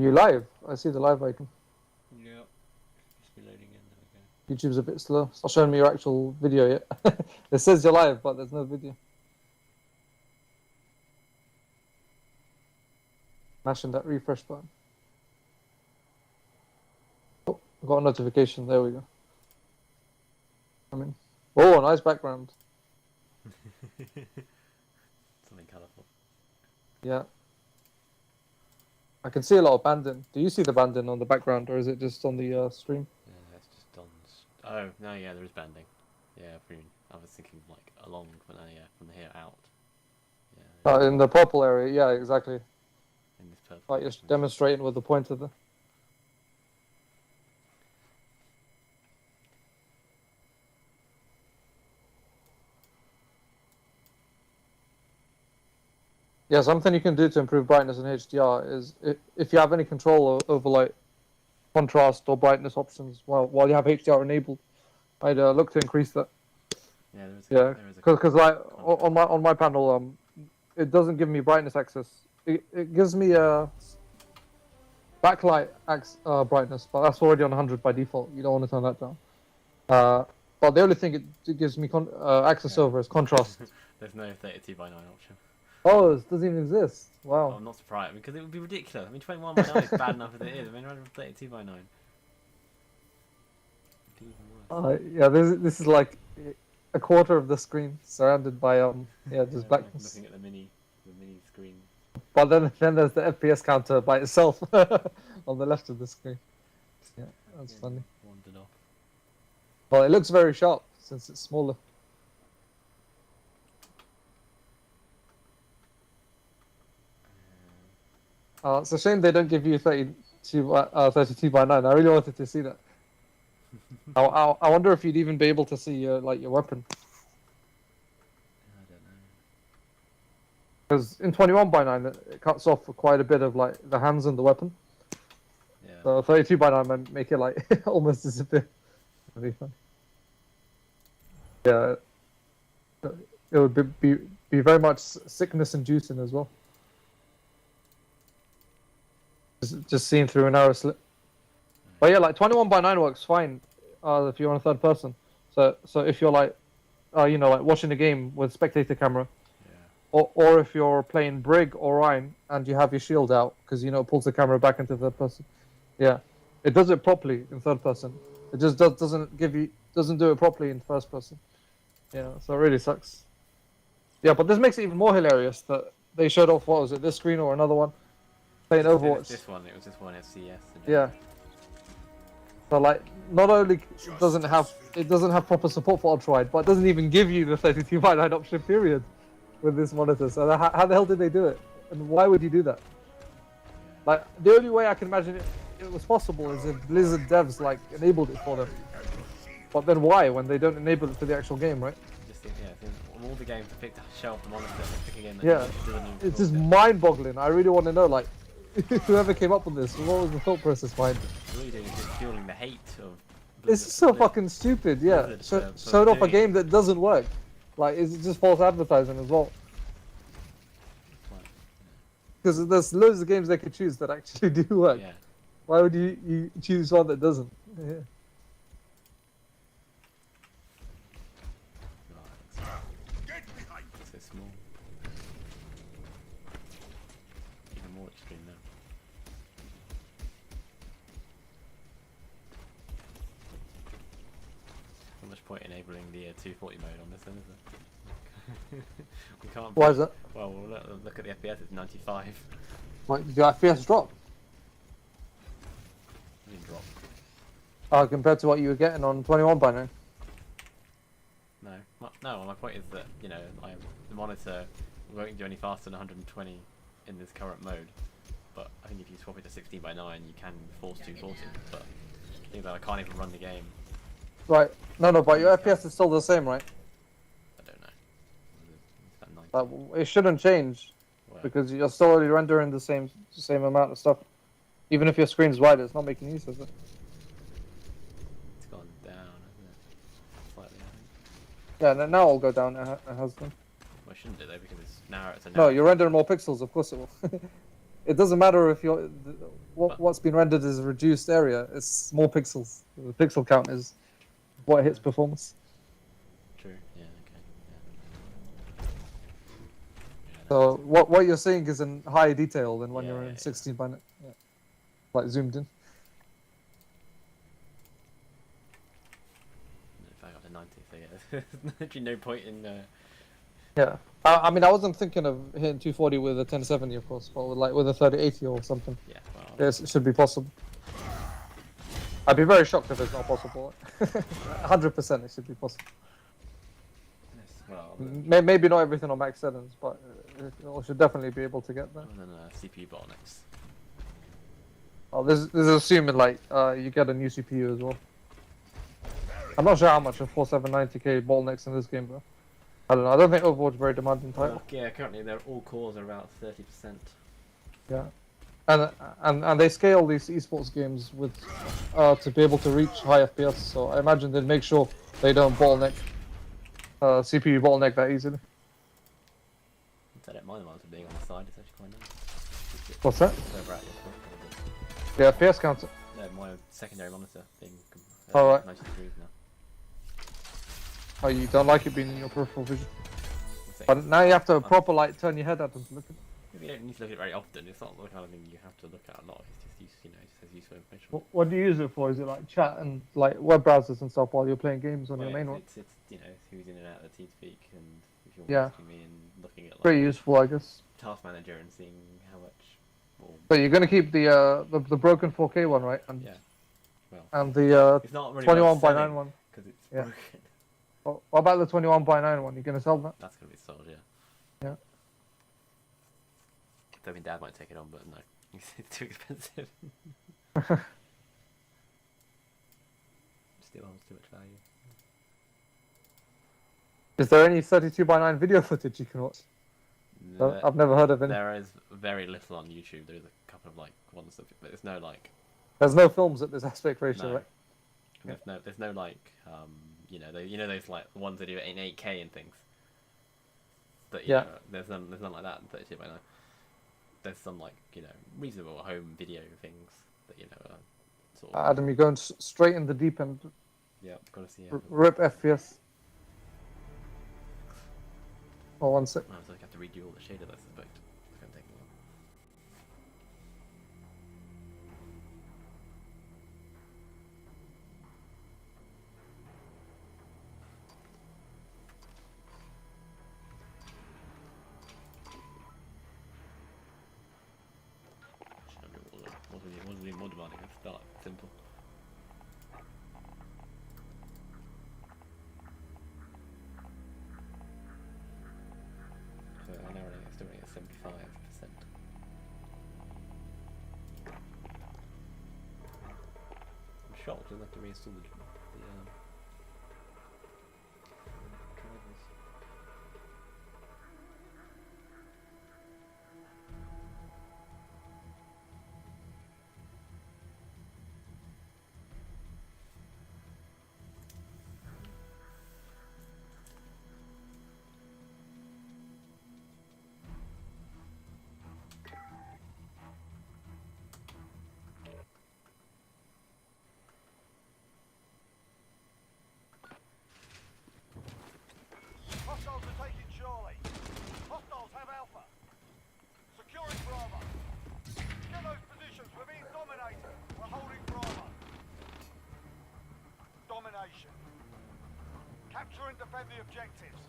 You live? I see the live icon. Yep. Just be loading in. There we YouTube's a bit slow. It's not showing me your actual video yet. It says you're live, but there's no video. Mashing that refresh button. Oh, I got a notification. There we go. I'm in. Oh, nice background. go. Something colourful. Yeah. I can see a lot of banding. Do you see the banding on the background, or is it just on the stream? Yeah, that's just Don's. Oh, no, yeah, there is banding. Yeah, I was thinking like along, but no, yeah, from here out. Yeah. In the purple area, yeah, exactly. In this purple. Like you're demonstrating with the pointer there. Yeah, something you can do to improve brightness in HDR is if you have any control over like contrast or brightness options while you have HDR enabled, I'd look to increase that. Yeah, there is. Yeah, because like on my panel, it doesn't give me brightness access. It gives me a backlight brightness, but that's already on 100 by default. You don't want to turn that down. But the only thing it gives me access over is contrast. There's no 32:9 option. Oh, it doesn't even exist. Wow. Well, I'm not surprised because it would be ridiculous. I mean, 21:9 is bad enough as it is. I mean, 32:9. Yeah, this is like a quarter of the screen surrounded by just blackness. Looking at the mini screen. But then there's the FPS counter by itself on the left of the screen. Yeah, that's funny. Wandered off. Well, it looks very sharp since it's smaller. It's a shame they don't give you 32 by 9. I really wanted to see that. I wonder if you'd even be able to see your weapon. I don't know. Because in 21 by 9 it cuts off quite a bit of like the hands and the weapon. Yeah. So 32 by 9 might make it like almost disappear. That'd be fun. Yeah. It would be very much sickness inducing as well. Just seeing through a narrow slit. But yeah, like 21 by 9 works fine if you're on a third person. So if you're like, like watching a game with spectator camera, yeah. or if you're playing Brig or Rhine and you have your shield out because it pulls the camera back into third person. Yeah, it does it properly in third person. It just doesn't do it properly in first person. Yeah, so it really sucks. Yeah, but this makes it even more hilarious that they showed off what was it, this screen or another one. Playing Overwatch. It was this one FCS. Yeah. So like, not only doesn't have proper support for ultra-wide, but it doesn't even give you the 32 by 9 option period with this monitor. So how the hell did they do it? And why would you do that? Like, the only way I can imagine it was possible is if Blizzard devs like enabled it for them. But then why when they don't enable it for the actual game, right? Just think, all the games to pick to shelf the monitor, pick again. Yeah, it's just mind-boggling. I really want to know, like, whoever came up with this, what was the thought process behind it? Really doing is just fueling the hate of. It's so fucking stupid, yeah. Showed off a game that doesn't work. Like, it's just false advertising as well. Because there's loads of games they could choose that actually do work. Yeah. Why would you choose one that doesn't? Yeah. So small. Even more extreme now. Not much point enabling the 240 mode on this then, is there? We can't. Why is that? Well, look at the FPS. It's 95. Like, did the FPS drop? It didn't drop. Compared to what you were getting on 21 by 9? No. My point is that the monitor won't do any faster than 120 in this current mode. But I think if you swap it to 16 by 9, you can force 240. But I think that I can't even run the game. Right. No, but your FPS is still the same, right? I don't know. It's about 90. It shouldn't change Well, because you're still already rendering the same amount of stuff. Even if your screen's wider, it's not making use of it. it's gone down, hasn't it? Slightly, I think. Yeah, now it'll go down. It has been. Well, it shouldn't do though because it's narrow. It's a No, narrow. you're rendering more pixels. Of course it will. it doesn't matter if But- what's been rendered is a reduced area. It's more pixels. The pixel count is what hits performance. True. Yeah. Okay. Yeah. Yeah, no, So what you're seeing is in higher detail than when Yeah, you're yeah, in yeah. 16 by like zoomed in. if I got to 90, so yeah, there's literally no point in. Yeah. I mean, I wasn't thinking of hitting 240 with a 1070, of course, but with a 3080 or something. Yeah. Well. Yes, it should be possible. I'd be very shocked if it's not possible. 100% it should be possible. Yes, well. Maybe not everything on max settings, but it should definitely be able to get there. And then CPU bottlenecks. Oh, this is assuming like you get a new CPU as well. I'm not sure how much a 4790K bottlenecks in this game though. I don't know. I don't think Overwatch is very demanding title. Yeah. Currently, all cores are about 30%. Yeah, and they scale these esports games with to be able to reach high FPS. So I imagine they'd make sure they don't bottleneck CPU bottleneck that easily. I don't mind the ones being on the side. It's actually quite nice. What's that? Further out your The FPS counter. No, my secondary monitor being Alright. 90 degrees now. Oh, you don't like it being in your peripheral vision. One second. But now you have to proper like turn your head at them to look at it. You don't need to look at it very often. It's not the kind of thing you have to look at a lot. It's just just has useful information. What do you use it for? Is it like chat and like web browsers and stuff while you're playing games on Well, your main one? it's who's in and out of the TeamSpeak, and if you're Yeah. watching me and looking at like Pretty useful, I guess. Task Manager and seeing how much. Or, But you're gonna keep the broken 4K one, right? And yeah. Well, and the it's not really 21 by 9 one. because it's Yeah. broken. What about the 21 by 9 one? You gonna sell that? That's gonna be sold, yeah. Yeah. I mean, Dad might take it on, but no, it's too expensive. Still holds too much value. Is there any 32 by 9 video footage you can watch? I've never heard of any. There is very little on YouTube. There's a couple of like ones that, but there's no like. There's no films at this aspect ratio, No. right? There's no like those like ones that do it in 8K and things. But Yeah. there's none like that in 32 by 9. There's some like reasonable home video things that are sort of Adam, you're going straight in the deep end. yeah, gotta see. Rip FPS. Oh, one sec. I was like, I have to redo all the shaders, I suspect. It's gonna take a while. Wasn't even more demanding. Let's start simple. So an hour it's still running at 75%. I'm shocked. Didn't have to reinstall the drivers. Hostiles are taking Charlie. Hostiles have Alpha. Securing Bravo. Get those positions. We're being dominated. We're holding Bravo. Domination. Capture and defend the objectives.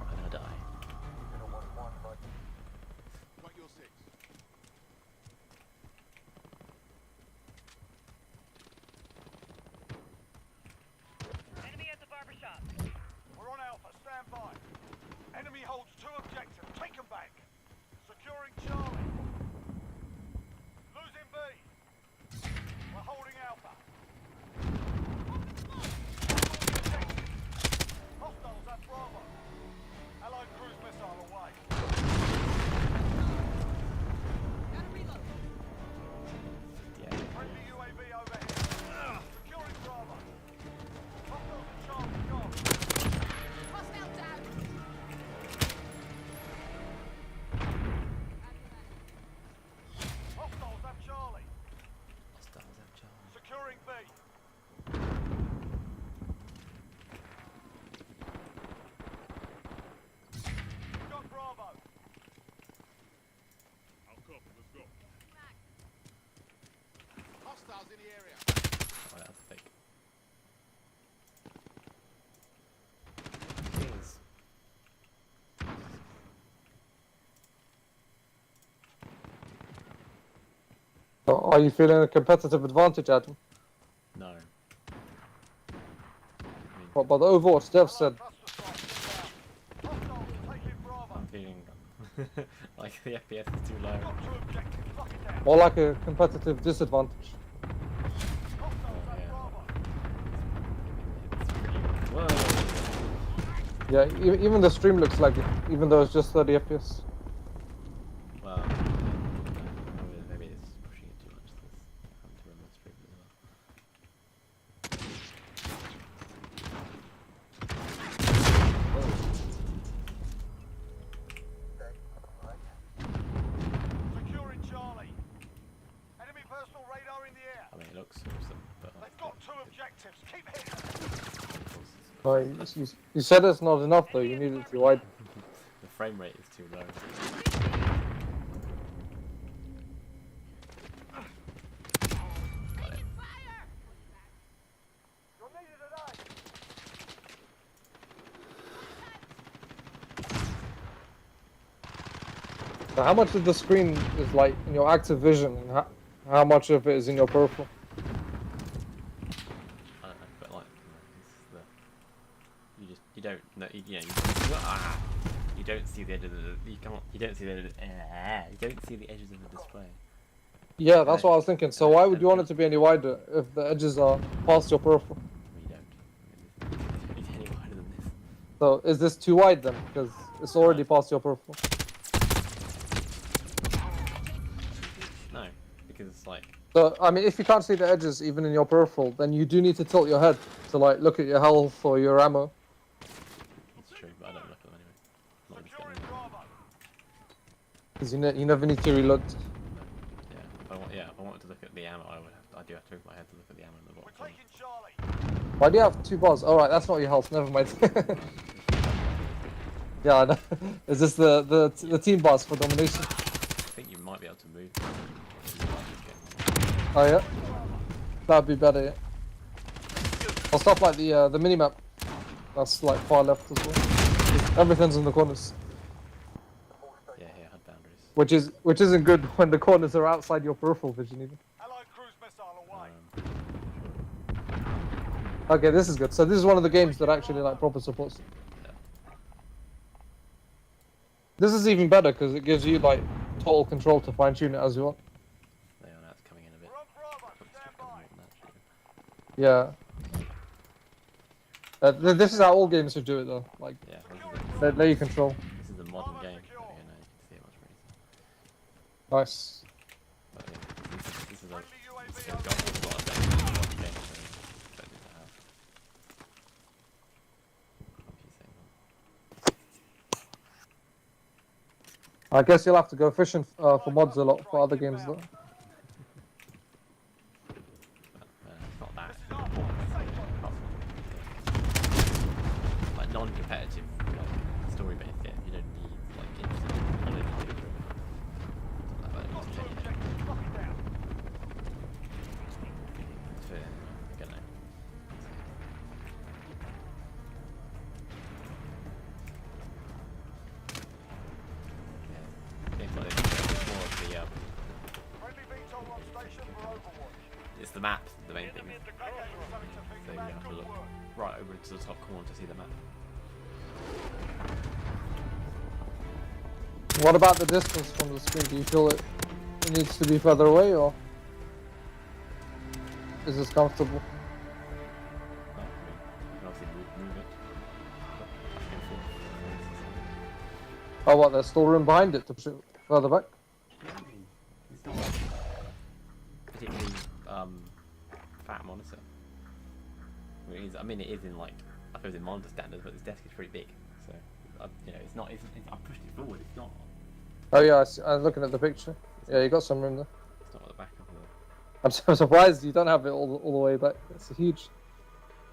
I'm gonna die. Got your six. Enemy at the barber shop. We're on Alpha. Stand by. Enemy holds 2 objectives. Take them back. Securing Charlie. Losing B. in the area. Oh, that was fake. Jeez. So are you feeling a competitive advantage, Adam? No. I mean, But the Overwatch dev said, Cluster strike inbound. Hostiles taking Bravo. I'm feeling like the FPS is too low. Got 2 objectives. Lock it down. more like a competitive disadvantage. Hostiles Oh, have yeah. Bravo. It's pretty... Whoa! Yeah, even the stream looks like it, even though it's just 30 FPS. Well, maybe it's pushing it too much. This having to run the stream as well. Securing Charlie. Enemy personal radar in the air. I mean, it looks awesome, but They've got 2 objectives. Keep hitting them. You said it's not enough though, you need it to be wide. the frame rate is too low. Got it. You're needed today. So how much of the screen is like in your active vision and how much of it is in your peripheral? I don't know, but like, you don't know, you don't see the edge of the, you don't see the edges of the display. Yeah, that's what I was thinking. So why would you want it to be any wider if the edges are past your peripheral? I mean, you don't. I mean, it's any wider than this. So is this too wide then? Because it's already past your peripheral. No, because it's like, So I mean, if you can't see the edges even in your peripheral, then you do need to tilt your head to like look at your health or your ammo. it's true, but I don't look at them anyway. Not in this Securing game. Bravo. Because you never need to reload. Yeah, if I wanted to look at the ammo, I do have to move my head to look at the ammo in the We're bottom corner. taking Charlie. Why do you have 2 bars? Alright, that's not your health, never mind. Yeah, I know. Is this the team bars for domination? I think you might be able to move. Oh yeah? That'd be better, yeah. Or stuff like the minimap. That's like far left as well. Everything's in the corners. Yeah, here, HUD boundaries. Which isn't good when the corners are outside your peripheral vision even. Allied cruise missile away. Okay, this is good. So this is one of the games that actually like proper supports it. This is even better because it gives you like total control to fine tune it as you want. There, now it's coming in a bit. We're on Bravo. Probably Stand still by. coming more than that, actually. Yeah. This is how all games should do it though. Like Yeah, let you control. this is a modern Bravo game. secure. Okay, now you can see it much more easily. Nice. But yeah, this is a Friendly UAV it's on got a lot of things in the modern game, so don't need to have. What keep saying? I guess you'll have to go fishing for mods a lot for other games though. But it's not that. This is our point. Safe zone. Like non-competitive, like story-based game, you don't need like instant knowledge to do it. Like, Got just 2 take it. objectives. Lock it down. It's fair, I don't know. Yeah, games like this, it's more of the Friendly VTOL on station for Overwatch. it's the map, the main thing. Okay, we're starting to think So you about have to good look work. right over into the top corner to see the map. What about the distance from the screen? Do you feel it needs to be further away or is this comfortable? No, I mean, you can obviously move it. Back and forth. Oh what, there's still room behind it to push it further back? It's not like particularly fat monitor. I mean, it is in like, I suppose in monitor standards, but this desk is pretty big, so you know, it's not. I pushed it forward. It's not. Oh yeah, I'm looking at the picture. Yeah, you got some room there. It's not at the back of the. I'm so surprised you don't have it all the way back. It's huge.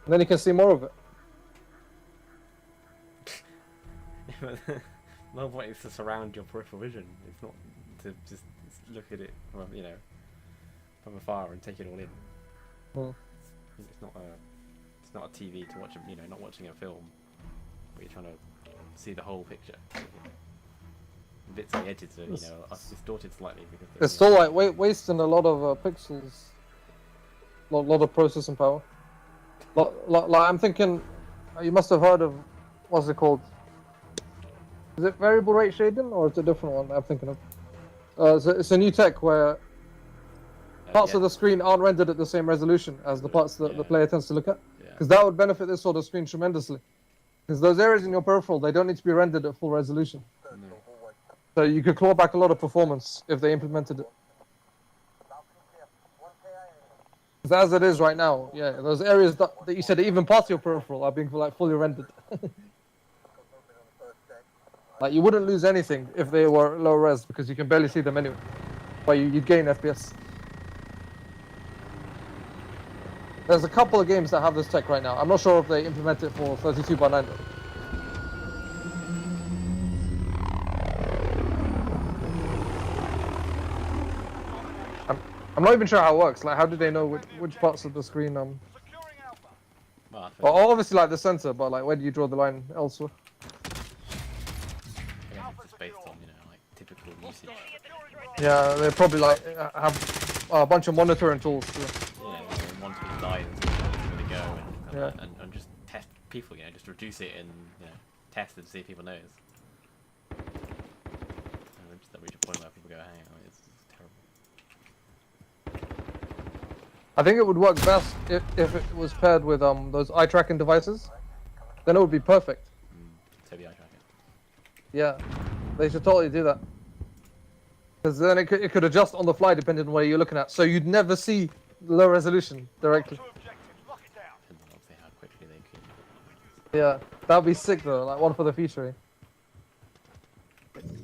And then you can see more of it. The whole point is to surround your peripheral vision. It's not to just look at it from, you know, from afar and take it all in. Hmm. It's not a TV to watch. You know, not watching a film. Where you're trying to see the whole picture. Bits on the edges are, you know, are distorted slightly because It's still like wasting a lot of pixels. Lot of processing power. Like I'm thinking, you must have heard of what's it called? Is it variable rate shading or it's a different one I'm thinking of? It's a new tech where parts of the screen aren't rendered at the same resolution as the parts that the player tends to look at. Yeah. Because that would benefit this sort of screen tremendously. Because those areas in your peripheral, they don't need to be rendered at full resolution. No. So you could claw back a lot of performance if they implemented it. 'Cause as it is right now, yeah, those areas that you said even past your peripheral are being like fully rendered. Like you wouldn't lose anything if they were low res because you can barely see them anyway. But you'd gain FPS. There's a couple of games that have this tech right now. I'm not sure if they implement it for 32:9 though. I'm not even sure how it works. Like, how do they know which parts of the screen? Securing Alpha. Well, I think Well, obviously like the sensor, but like where do you draw the line elsewhere? it's just based on, you know, like typical usage. Yeah, they probably like have a bunch of monitoring tools. To, Yeah, you know, want to be live and see how it's going to go Yeah. and just test people, you know, just reduce it and, you know, test and see if people notice. And just reach a point where people go, hang on, it's terrible. I think it would work best if it was paired with those eye tracking devices. Then it would be perfect. Toby eye tracking. Yeah, they should totally do that. Because then it could adjust on the fly depending on where you're looking at. So you'd never see low resolution directly. Two objectives. Lock it down. Depends on obviously how quickly they could. Yeah, that'd be sick though. Like one for the future.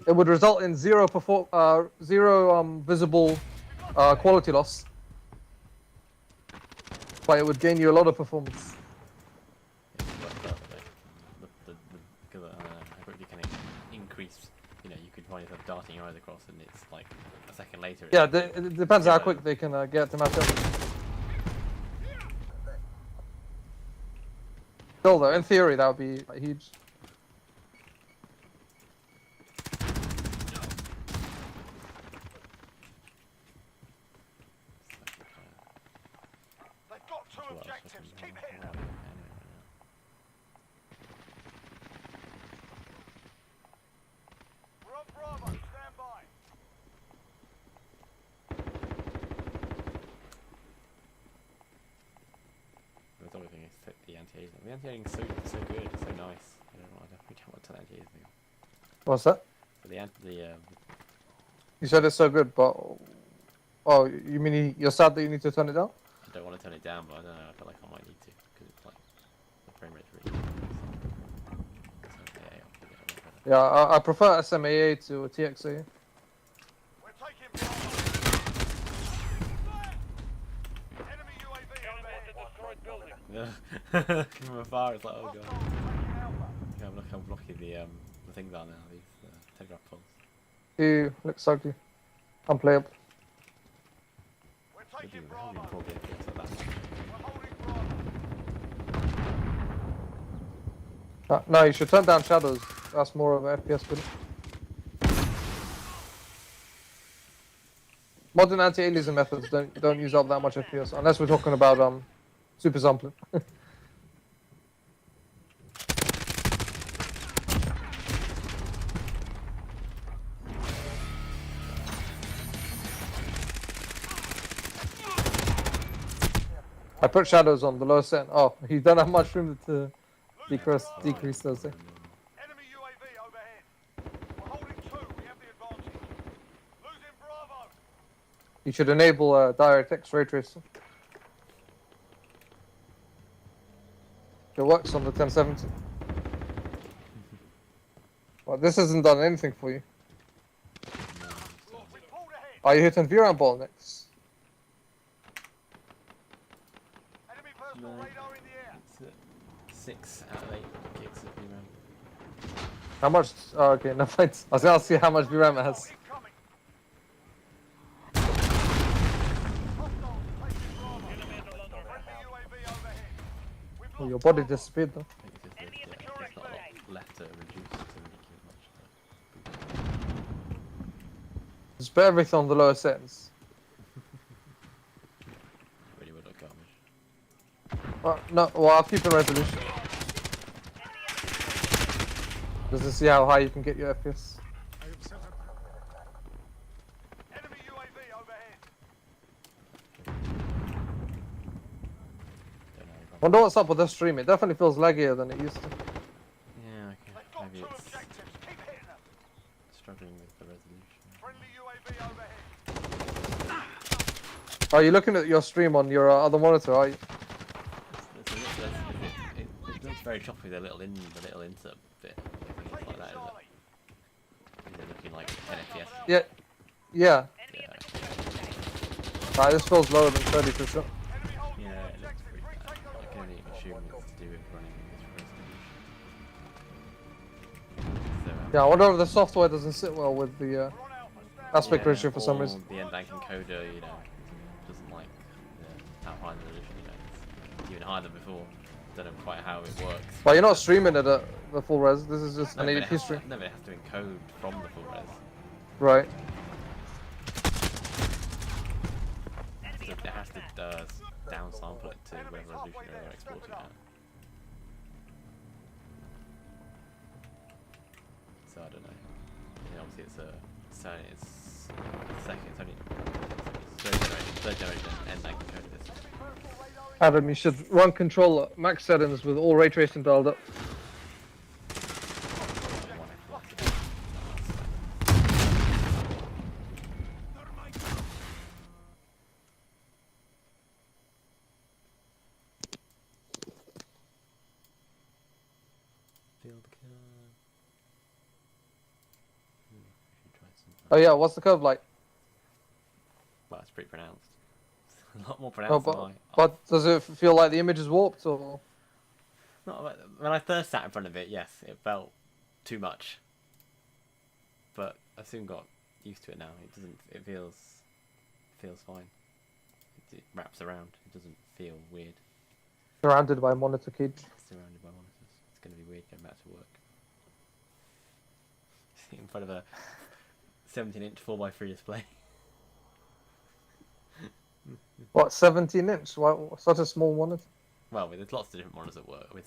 It would result in zero visible quality loss, but it would gain you a lot of performance. Yeah, but because how quickly can it increase? You know, you could find yourself darting your eyes across, and it's like a second later. Yeah, it depends how quick they can get to match up. Still though, in theory that would be like, huge. They've got two objectives. Keep hitting them. We're on Bravo. Stand by. The other thing is the anti-aliasing. The anti-aliasing is so good, it's so nice. I don't know, I don't want to turn anti-aliasing. What's that? But You said it's so good, but oh, you mean you're sad that you need to turn it down? I don't want to turn it down, but I don't know. I feel like I might need to because it's like the frame rate's really good. So, yeah, I'll give it a bit better. Yeah, I prefer SMAA to TXA. We're taking Bravo. Enemy UAV overhead. Yeah. From afar, it's like, oh god. Hostiles taking Alpha. Yeah, look how blocky the things are now. These telegraph poles. Ew, looks ugly. Unplayable. We're How do taking you Bravo. improve the FPS like that? We're holding Bravo. No, you should turn down shadows. That's more of an FPS good. Modern anti-aliasing methods don't use up that much FPS unless we're talking about super sampling. I put shadows on the low set. Oh, you don't have much room to decrease those things. Enemy UAV overhead. We're holding two. We have the advantage. Losing Bravo. You should enable DirectX ray tracing. It works on the 1070. Well, this hasn't done anything for you. We pulled ahead. Are you hitting VRAM bottlenecks? Enemy personal radar in the air. It's 6 out of 8 kicks at VRAM. How much? Oh, okay, no thanks. I was gonna ask you how much VRAM it has. Incoming. Hostiles Oh, your body disappeared though. I think it's just Enemy there's, at the yeah, there's not a lot current left to reduce to make it much. Just put everything on the lower settings. Really would look garbage. No, well, I'll keep the resolution. Just to see how high you can get your FPS. Enemy UAV overhead. Don't know. Wonder what's up with this stream. It definitely feels laggier than it used to. Yeah, okay. They've got Maybe two it's objectives. Keep hitting them. struggling with the resolution. Friendly UAV overhead. Are you looking at your stream on your other monitor? Are you? It looks very choppy. The little insert bit. It's like that, is Charlie. it? Is it looking like 10 FPS? Yeah. Yeah. Enemy Yeah. at the construction site. Nah, this feels lower than 30%. Enemy holding Yeah, your it looks objective. pretty bad. Retake I those can only assume it's to do with running this resolution. So, Yeah, I wonder if the software doesn't sit well with the We're on Alpha. Stand aspect yeah, ratio for some or reason. the NVANC encoder, you know, doesn't like how high the resolution, you know, it's even higher than before. Don't know quite how it works. But you're not streaming it at the full res. This is just No, an but it ADP has, stream. no, but it has to encode from the full res. Right. Enemy So at it the has to launch pad. downsample it to whatever resolution they're exporting at. So I don't know. You know, obviously it's second, it's only third generation NVANC encoder this. Adam, you should run control at max settings with all ray tracing dialed up. Field kill. We should try some. Oh yeah, what's the curve like? Well, it's pretty pronounced. A lot more Oh, pronounced than but does it feel like the image is warped or? when I first sat in front of it, yes, it felt too much. But I soon got used to it now. It doesn't. It feels fine. It wraps around. It doesn't feel weird. Surrounded by monitor cage. Surrounded by monitors. It's going to be weird going back to work. In front of a 17-inch 4x3 display. What, 17-inch? Why such a small monitor? Well, there's lots of different monitors at work. I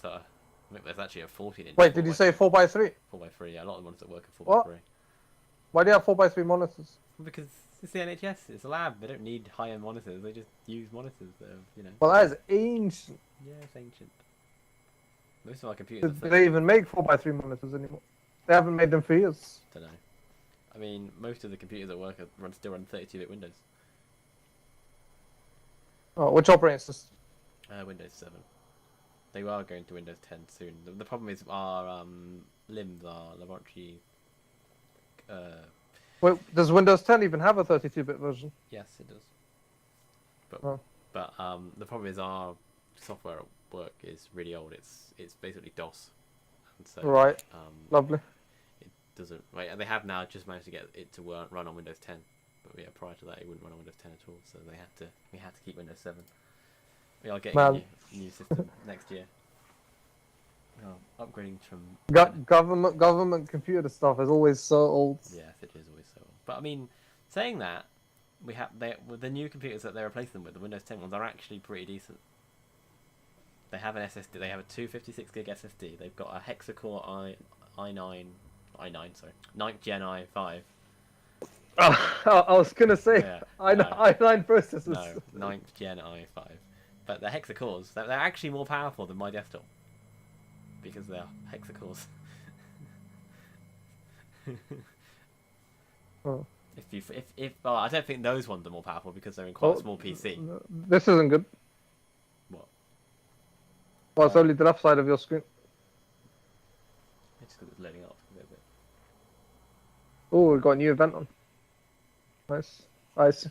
think there's actually a 14-inch. Wait, did you say 4x3? 4x3? Yeah, a lot of monitors at work are 4x3. What? Why do you have 4x3 monitors? Because it's the NHS. It's a lab. They don't need high-end monitors. They just use monitors that are, you know. Well, that is ancient. Yeah, it's ancient. Most of our computers. Do they even make 4x3 monitors anymore? They haven't made them for years. Don't know. I mean, most of the computers at work still run 32-bit Windows. Oh, which operating system? Windows 7. They are going to Windows 10 soon. The problem is our LIMS, our laboratory. Wait, does Windows 10 even have a 32-bit version? Yes, it does. But Oh. the problem is our software at work is really old. It's basically DOS, and so Right. Lovely. it doesn't. Right, and they have now just managed to get it to run on Windows 10. But yeah, prior to that, it wouldn't run on Windows 10 at all. So we had to keep Windows 7. We are getting Man. a new system next year. Upgrading from. Government computer stuff is always so old. Yes, it is always so. But I mean, saying that, with the new computers that they replace them with, the Windows 10 ones are actually pretty decent. They have an SSD. They have a 256 gig SSD. They've got a hexa-core i9, sorry, 9th Gen i5. I was gonna say Yeah, i9 processors. No, 9th Gen i5. But they're hexa-cores. They're actually more powerful than my desktop because they're hexa-cores. Oh. Well, I don't think those ones are more powerful because they're in quite a small PC. This isn't good. What? Well, it's only the left side of your screen. It's just because it's loading up a little bit. Oh, we've got a new event on. Nice. Nice.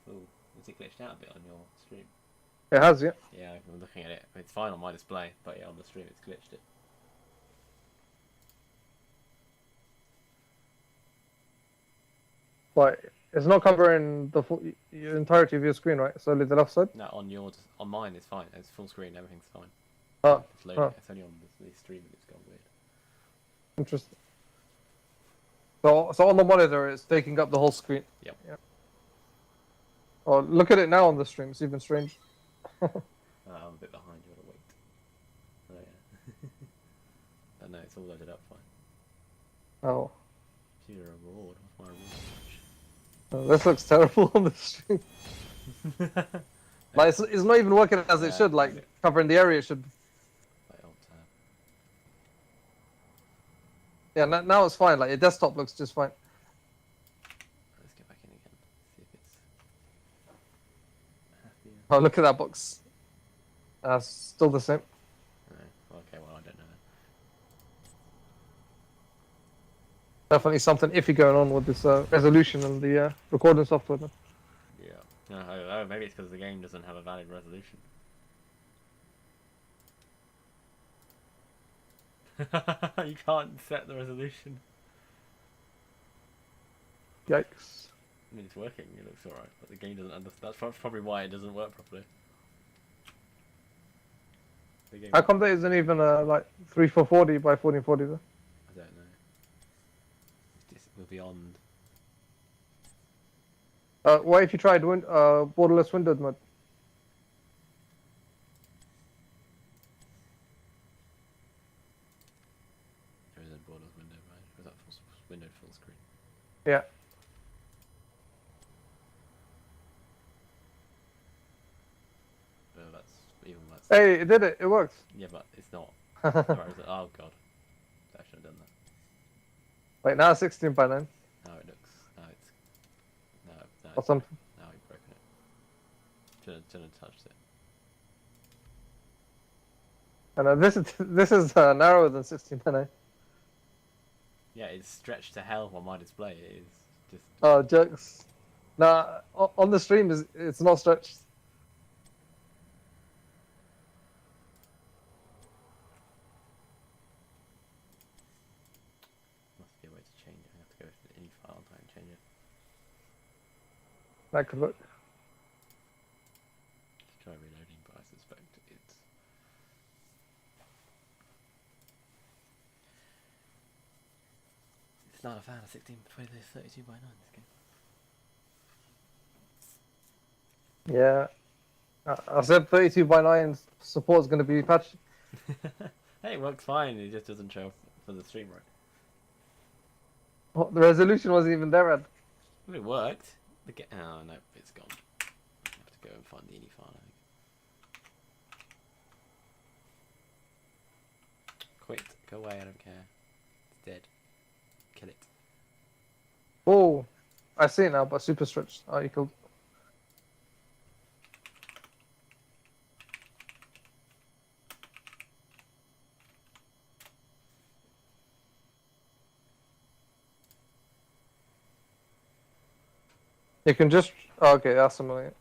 Ooh, is it glitched out a bit on your stream? It has, yeah. Yeah, I'm looking at it. It's fine on my display, but yeah, on the stream it's glitched it. But It's not covering the full, entirety of your screen, right? It's only the left side. No, on yours, on mine it's fine. It's full screen. Everything's fine. Oh, It's loading. oh. It's only on the stream that it's gone weird. Interesting. So on the monitor, it's taking up the whole screen. Yep. Yeah. Oh, look at it now on the stream. It's even strange. I'm a bit behind. You gotta wait. Oh yeah. But no, it's all loaded up fine. Oh, Gee, a reward. What's my this looks terrible on the stream. reward? Like it's not even working as it Yeah. should. Like covering the area it should. Like alt tab. Yeah, now it's fine. Like your desktop looks just fine. Let's get back in again. See if it's happier. Oh, look at that box. Still the same. No. Okay, well I don't know. Definitely something iffy going on with this resolution and the recording software. Then. Yeah. No, I don't know. Maybe it's because the game doesn't have a valid resolution. You can't set the resolution. Yikes. I mean, it's working. It looks alright, but the game doesn't understand. That's probably why it doesn't work properly. The game. How come there isn't even like 3440 by 1440 though? I don't know. It's just, we're beyond. What if you tried borderless windowed mode? There is a borderless window, right? Or is that window full screen? Yeah. That's even less. Hey, it did it. It works. Yeah, but it's not. Alright, is it? Oh god. I should have done that. Wait, now 16 by 9 Now it looks. Now it's. or It's, something. now you've broken it. Shouldn't have touched it. And this is narrower than 16 by 9. Yeah, it's stretched to hell on my display. It is just. Oh, jokes. Nah, on the stream it's not stretched. Must be a way to change it. I have to go to any file type and change it. That could look. Let's try reloading, but I suspect it's. It's not a fan of 32 by 9 this game. Yeah. I said 32 by 9 support is going to be patched. Hey, it works fine. It just doesn't show up for the stream right. Oh, the resolution wasn't even there, Ed. Well, it worked. Oh no, it's gone. I have to go and find the ini file. I think. Quit. Go away. I don't care. It's dead. Kill it. Oh, I see it now, but super stretched. Oh, you killed. You can just. Oh, okay, that's annoying.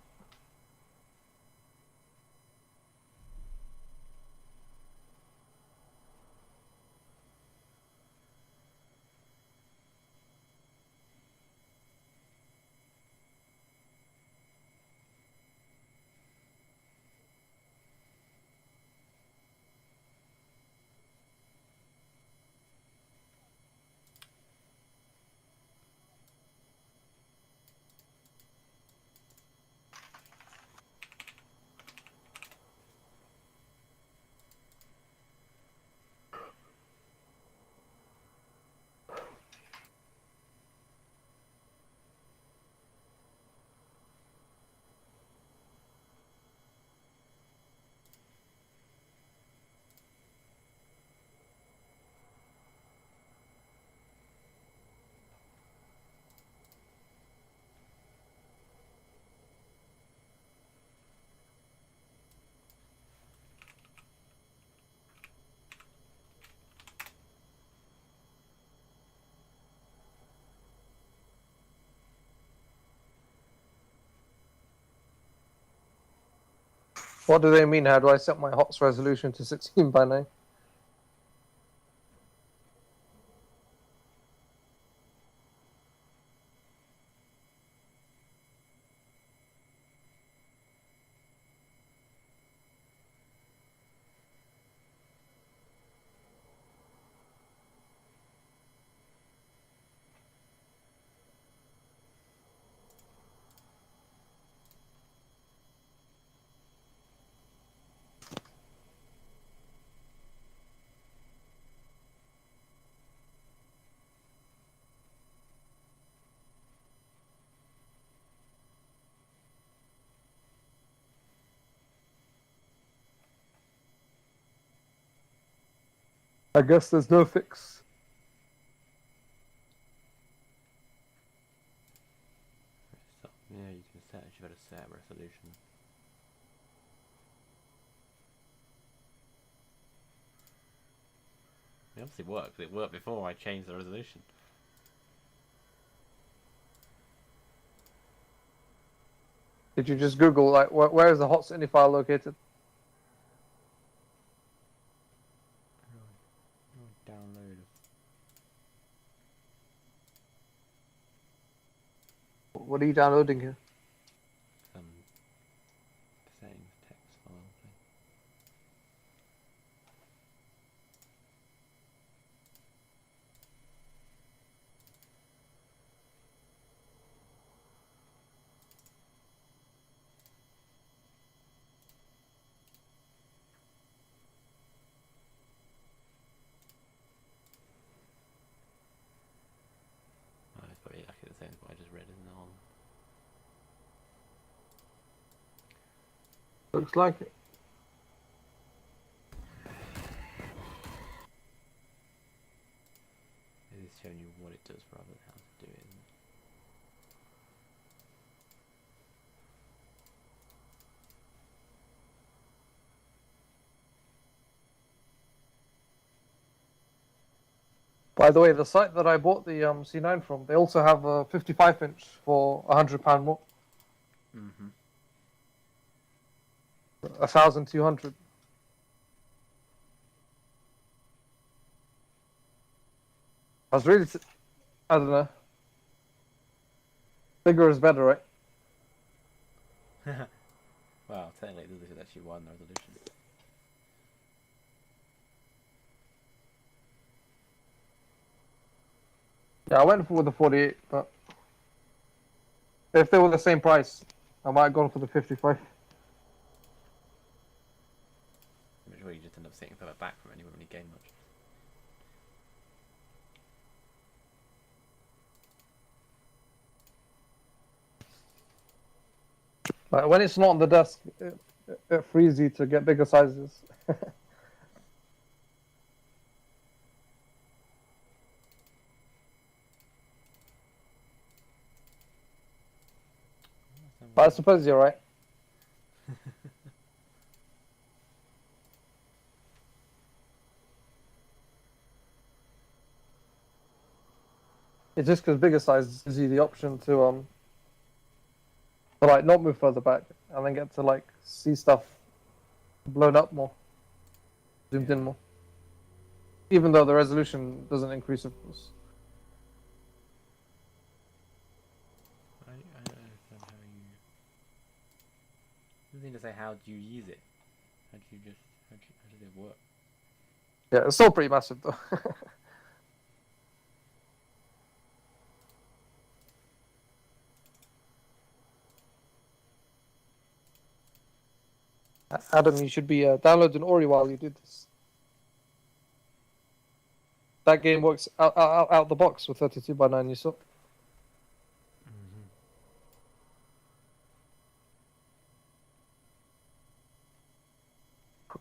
What do they mean? How do I set my HOTS resolution to 16 by 9? I guess there's no fix. So, yeah, you can set. You better set resolution. It obviously worked. It worked before I changed the resolution. Did you just Google like where is the hot city file located? Download. What are you downloading here? Some settings text file thing. Oh, it's probably exactly the same as what I just read, isn't it? Looks like it. It is showing you what it does rather than how to do it, isn't it? By the way, the site that I bought the C9 from, they also have a 55-inch for £100 more, Mm-hmm. 1,200. I was really, I don't know. Bigger is better, right? Well, technically this is actually one resolution. Yeah, I went for the 48, but if they were the same price, I might have gone for the 55. I'm sure you just end up sitting further back from it and you won't really gain much. Like when it's not on the desk, it frees you to get bigger sizes. But I suppose you're right. It's just because bigger sizes gives you the option to like not move further back and then get to like see stuff blown up more, zoomed in more. Even though the resolution doesn't increase, of course. I don't understand how you... I need to say how do you use it? How do you just... how does it work? Yeah, it's still pretty massive though. Adam, you should be downloading Ori while you do this. That game works out the box with 32x9, you saw.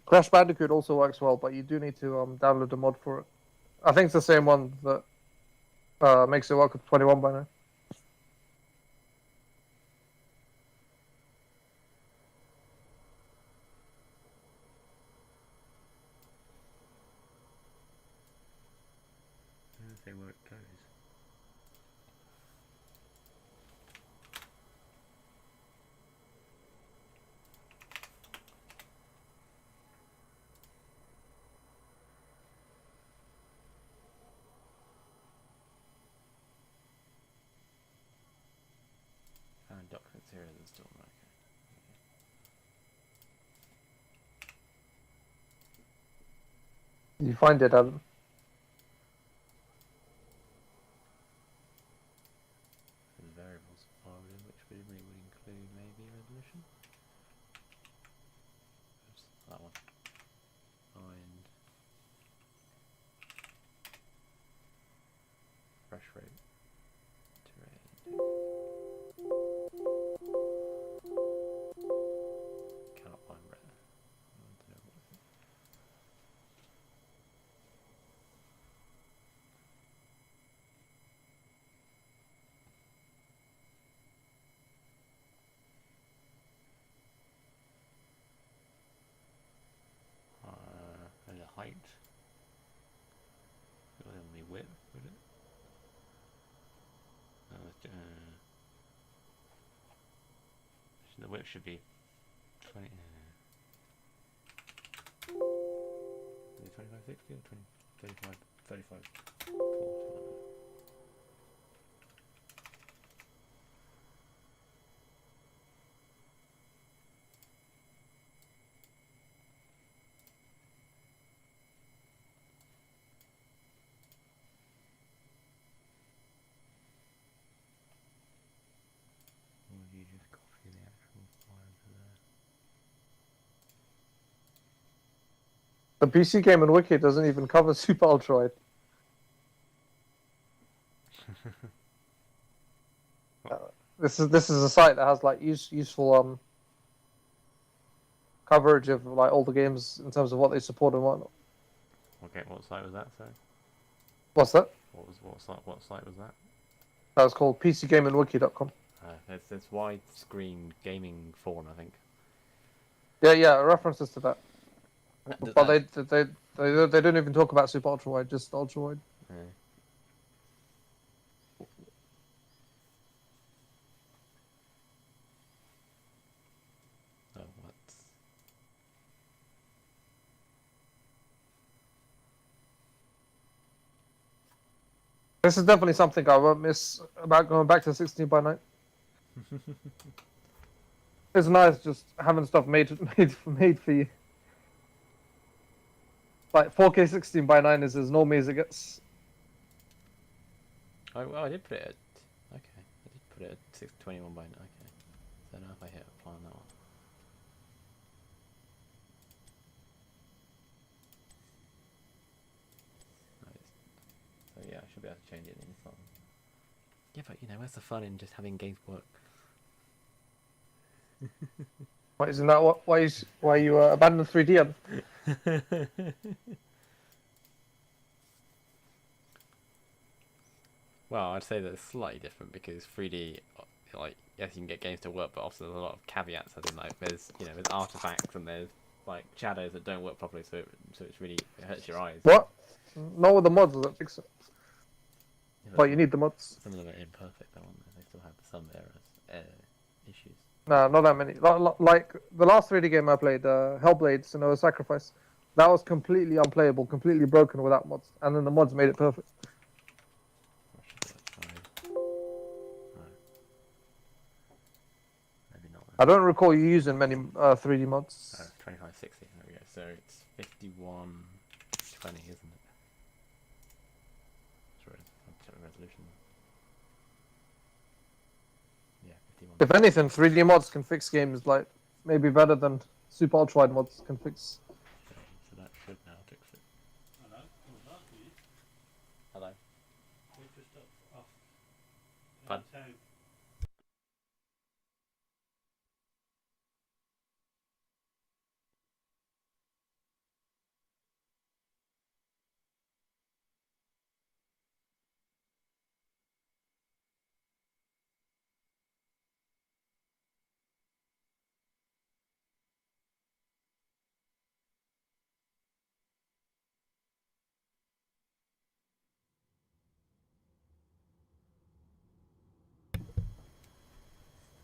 Crash Bandicoot also works well, but you do need to download a mod for it. I think it's the same one that makes it work with 21x9. I don't say where it goes. Found documents here that still work. You find it, Adam. For the variables folder, which really would include maybe resolution. Oops, that one. Find refresh rate. Terrain. Cannot find red. I want to know what. whip should be 20. 25, 60 or 20, 35, 35, 40. Or do you just copy the actual file to there? The PC game in Wiki doesn't even cover Super Ultra. This is a site that has like useful coverage of like all the games in terms of what they support and whatnot. Okay, what site was that? Sorry. What's that? What site was that? That was called PCGamingWiki.com. There's widescreen gaming forum, I think. Yeah, references to that. Does But that- they don't even talk about super ultra wide, just ultra wide. Yeah. Oh, what? This is definitely something I won't miss about going back to 16 by 9. It's nice just having stuff made for you. Like 4K 16 by 9 is as normy as it gets. Oh, well, I did put it at. Okay, I did put it at 621 by 9. Okay. So now if I hit apply on that one. Nice. So yeah, I should be able to change it in this one. Yeah, but you know, where's the fun in just having games work? Why isn't that why you abandoned 3D? Well, I'd say that it's slightly different because 3D, like, yes, you can get games to work, but also there's a lot of caveats. As in, like, there's artifacts and there's like shadows that don't work properly, so it's really, it hurts your eyes. What? Not with the mods that fix it. Yeah, But you need the mods. some of them are imperfect, though, aren't they? They still have some issues. Nah, not that many. Like the last 3D game I played, Hellblade: Senua's Sacrifice, that was completely unplayable, completely broken without mods, and then the mods made it perfect. Or should I try? No. Maybe not. I don't recall you using many 3D mods. 2560. There we go. So it's 5120, isn't it? Sorry, I'll check the resolution. Yeah, 51. If anything, 3D mods can fix games like maybe better than super ultra wide mods can fix. Okay, so that should now fix it. Hello, what's that, please? Hello. We just off. Fun. Town.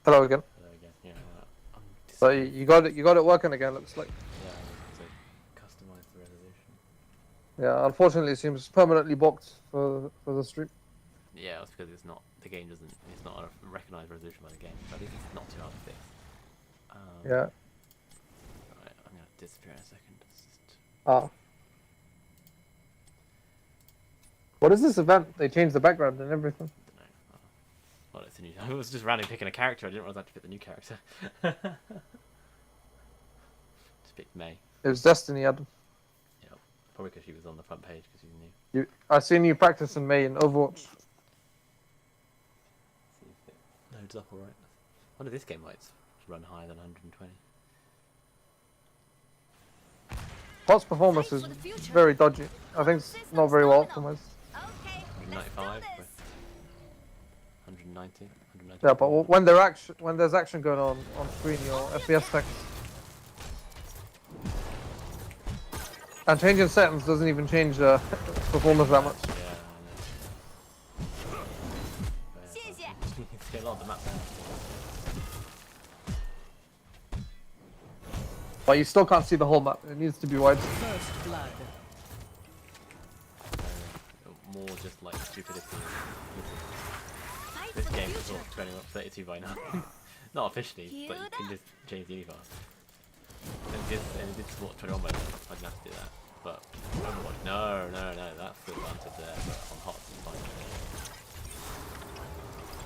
Hello again. There we go. Yeah. I'm So you got it working again. Looks like. Yeah, I need to customize the resolution. Yeah, unfortunately, it seems permanently blocked for the stream. Yeah, that's because it's not the game doesn't. It's not a recognized resolution by the game. But at least it's not too hard to fix. Yeah. Right, I'm gonna disappear in a second. It's just... Ah. What is this event? They changed the background and everything. I don't know. Well, it's a new. I was just randomly picking a character. I didn't realize I had to pick the new character. Just picked May. It was Destiny, Adam. Probably because she was on the front page because she's new. I seen you practice in May in Overwatch. See if it loads up alright. I wonder if this game might run higher than 120. Bot's performance is very dodgy. I think it's not very well optimized. Okay, 195 with 190. 190. Yeah, but when there's action going on screen, your FPS tanks. And changing settings doesn't even change performance that much. Yeah, I know.谢谢。You can scale on the map there. But you still can't see the whole map. It needs to be wide. First blood. More just like stupidity. Fight This for the game is future. sort of 32 by 9. Not officially, but you can just change the universe. And it did support 21 by 9. I didn't have to do that. But Overwatch, no, that's the advantage there. But on hot, it's fine.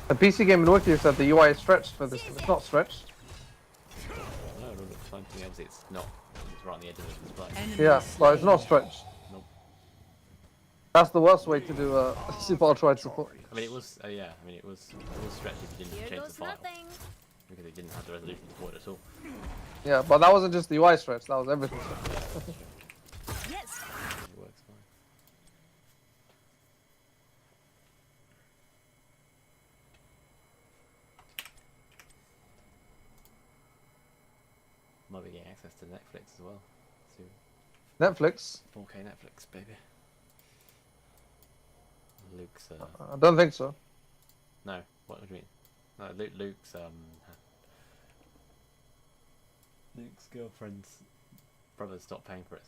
The PC Game and Wiki said the UI is stretched for this. It's not stretched. No, it's fine. Obviously, it's not. It's right on the edge of the display. Enemy Yeah, but it's slain. not stretched. Nope. That's the worst way to do a super ultra wide support. I mean, it was. Yeah, I mean, it was stretched if you didn't Here change the goes file nothing. because it didn't have the resolution support at all. Yeah, but that wasn't just the UI stretch. That was everything. Stretched. Yes. It works fine. Might be getting access to Netflix as well. Soon. Netflix? 4K Netflix, baby. Luke's. I don't think so. No, what do you mean? No, Luke's Luke's girlfriend's brother stopped paying for it, so